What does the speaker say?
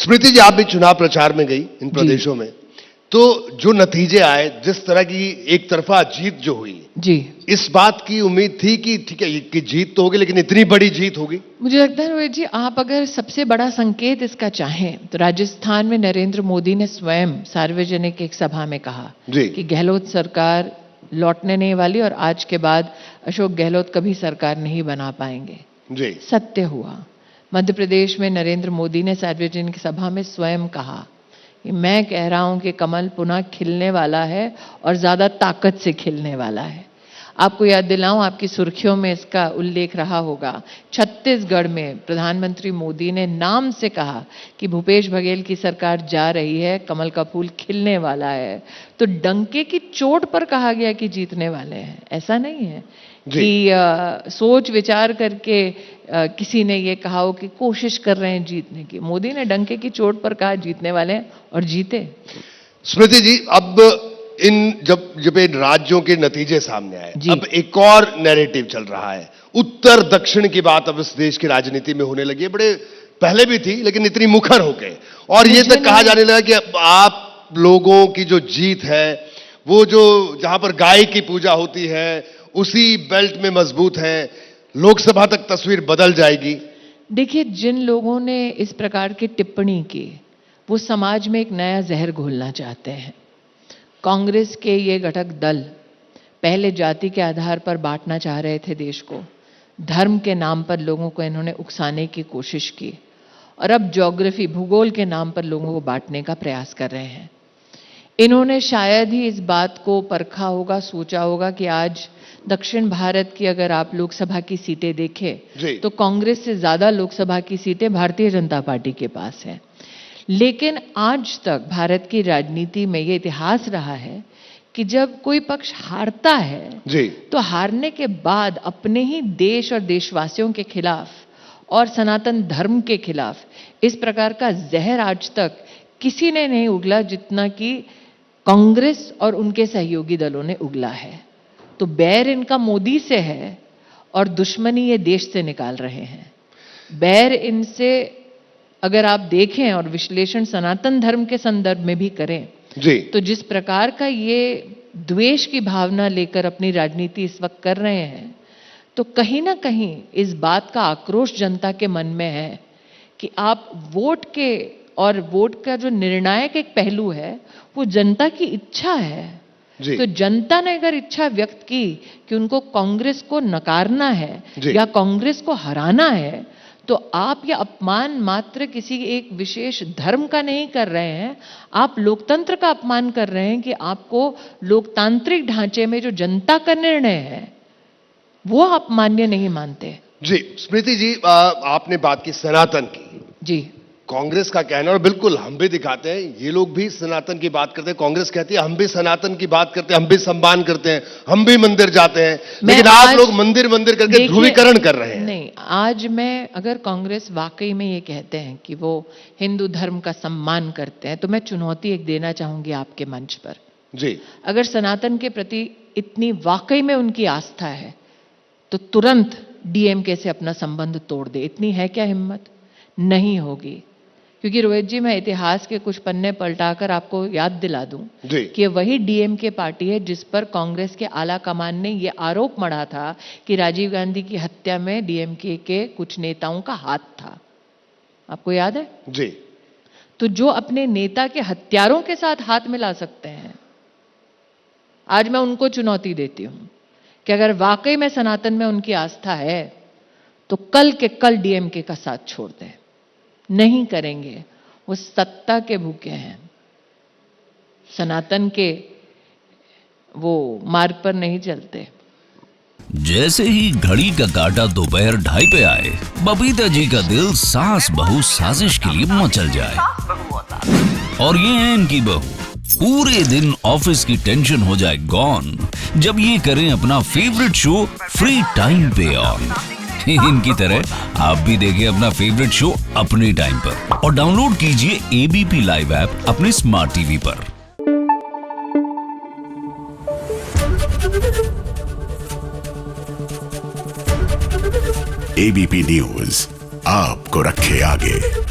स्मृति जी, आप भी चुनाव प्रचार में गई इन प्रदेशों में, तो जो नतीजे आए, जिस तरह की एक तरफा जीत जो हुई जी, इस बात की उम्मीद थी कि ठीक है कि जीत तो होगी, लेकिन इतनी बड़ी जीत होगी? मुझे लगता है रोहित जी, आप अगर सबसे बड़ा संकेत इसका चाहें तो राजस्थान में नरेंद्र मोदी ने स्वयं सार्वजनिक एक सभा में कहा जी। कि गहलोत सरकार लौटने नहीं वाली और आज के बाद अशोक गहलोत कभी सरकार नहीं बना पाएंगे। जी। सत्य हुआ। मध्य प्रदेश में नरेंद्र मोदी ने सार्वजनिक सभा में स्वयं कहा कि मैं कह रहा हूं कि कमल पुनः खिलने वाला है और ज्यादा ताकत से खिलने वाला है। आपको याद दिलाऊं, आपकी सुर्खियों में इसका उल्लेख रहा होगा। छत्तीसगढ़ में प्रधानमंत्री मोदी ने नाम से कहा कि भूपेश बघेल की सरकार जा रही है, कमल का फूल खिलने वाला है। तो डंके की चोट पर कहा गया कि जीतने वाले हैं, ऐसा नहीं है कि सोच विचार करके किसी ने ये कहा हो कि कोशिश कर रहे हैं जीतने की। मोदी ने डंके की चोट पर कहा जीतने वाले हैं और जीते। स्मृति जी, अब जब इन राज्यों के नतीजे सामने आए, अब एक और नैरेटिव चल रहा है। उत्तर दक्षिण की बात अब इस देश की राजनीति में होने लगी है। बड़े पहले भी थी, लेकिन इतनी मुखर हो गए और ये तक कहा जाने लगा कि आप लोगों की जो जीत है वो जो जहां पर गाय की पूजा होती है उसी बेल्ट में मजबूत है, लोकसभा तक तस्वीर बदल जाएगी। देखिए, जिन लोगों ने इस प्रकार की टिप्पणी की वो समाज में एक नया जहर घोलना चाहते हैं। कांग्रेस के ये घटक दल पहले जाति के आधार पर बांटना चाह रहे थे देश को, धर्म के नाम पर लोगों को इन्होंने उकसाने की कोशिश की और अब ज्योग्राफी, भूगोल के नाम पर लोगों को बांटने का प्रयास कर रहे हैं। इन्होंने शायद ही इस बात को परखा होगा, सोचा होगा कि आज दक्षिण भारत की अगर आप लोकसभा की सीटें देखें तो कांग्रेस से ज्यादा लोकसभा की सीटें भारतीय जनता पार्टी के पास है। लेकिन आज तक भारत की राजनीति में ये इतिहास रहा है कि जब कोई पक्ष हारता है तो हारने के बाद अपने ही देश और देशवासियों के खिलाफ और सनातन धर्म के खिलाफ इस प्रकार का जहर आज तक किसी ने नहीं उगला जितना कि कांग्रेस और उनके सहयोगी दलों ने उगला है। तो बैर इनका मोदी से है और दुश्मनी ये देश से निकाल रहे हैं। बैर इनसे अगर आप देखें और विश्लेषण सनातन धर्म के संदर्भ में भी करें तो जिस प्रकार का ये द्वेष की भावना लेकर अपनी राजनीति इस वक्त कर रहे हैं, तो कहीं ना कहीं इस बात का आक्रोश जनता के मन में है कि आप वोट के और वोट का जो निर्णायक एक पहलू है वो जनता की इच्छा है। तो जनता ने अगर इच्छा व्यक्त की कि उनको कांग्रेस को नकारना है या कांग्रेस को हराना है, तो आप यह अपमान मात्र किसी एक विशेष धर्म का नहीं कर रहे हैं, आप लोकतंत्र का अपमान कर रहे हैं कि आपको लोकतांत्रिक ढांचे में जो जनता का निर्णय है वो आप मान्य नहीं मानते। जी स्मृति जी, आपने बात की सनातन की। जी, कांग्रेस का कहना, और बिल्कुल हम भी दिखाते हैं, ये लोग भी सनातन की बात करते हैं, कांग्रेस कहती है हम भी सनातन की बात करते हैं, हम भी सम्मान करते हैं, हम भी मंदिर जाते हैं, लेकिन आप लोग मंदिर मंदिर करके ध्रुवीकरण कर रहे हैं। नहीं, आज मैं अगर कांग्रेस वाकई में ये कहते हैं कि वो हिंदू धर्म का सम्मान करते हैं तो मैं चुनौती एक देना चाहूंगी आपके मंच पर। जी, अगर सनातन के प्रति इतनी वाकई में उनकी आस्था है तो तुरंत डीएमके से अपना संबंध तोड़ दे। इतनी है क्या हिम्मत? नहीं होगी। क्योंकि रोहित जी, मैं इतिहास के कुछ पन्ने पलटाकर आपको याद दिला दूं कि वही डीएमके पार्टी है जिस पर कांग्रेस के आला कमान ने यह आरोप मढ़ा था कि राजीव गांधी की हत्या में डीएमके के कुछ नेताओं का हाथ था। आपको याद है? जी। तो जो अपने नेता के हत्यारों के साथ हाथ मिला सकते हैं, आज मैं उनको चुनौती देती हूं कि अगर वाकई में सनातन में उनकी आस्था है तो कल के कल डीएमके का साथ छोड़ दें। नहीं करेंगे, वो सत्ता के भूखे हैं, सनातन के वो मार्ग पर नहीं चलते। जैसे ही घड़ी का काटा दोपहर 2:30 पे आए, बबीता जी का दिल सास बहू साजिश के लिए मचल जाए। और ये है इनकी बहू, पूरे दिन ऑफिस की टेंशन हो जाए गॉन जब ये करें अपना फेवरेट शो फ्री टाइम पे ऑन। इनकी तरह आप भी देखिए अपना फेवरेट शो अपने टाइम पर और डाउनलोड कीजिए एबीपी लाइव ऐप अपने स्मार्ट टीवी पर। एबीपी न्यूज आपको रखे आगे।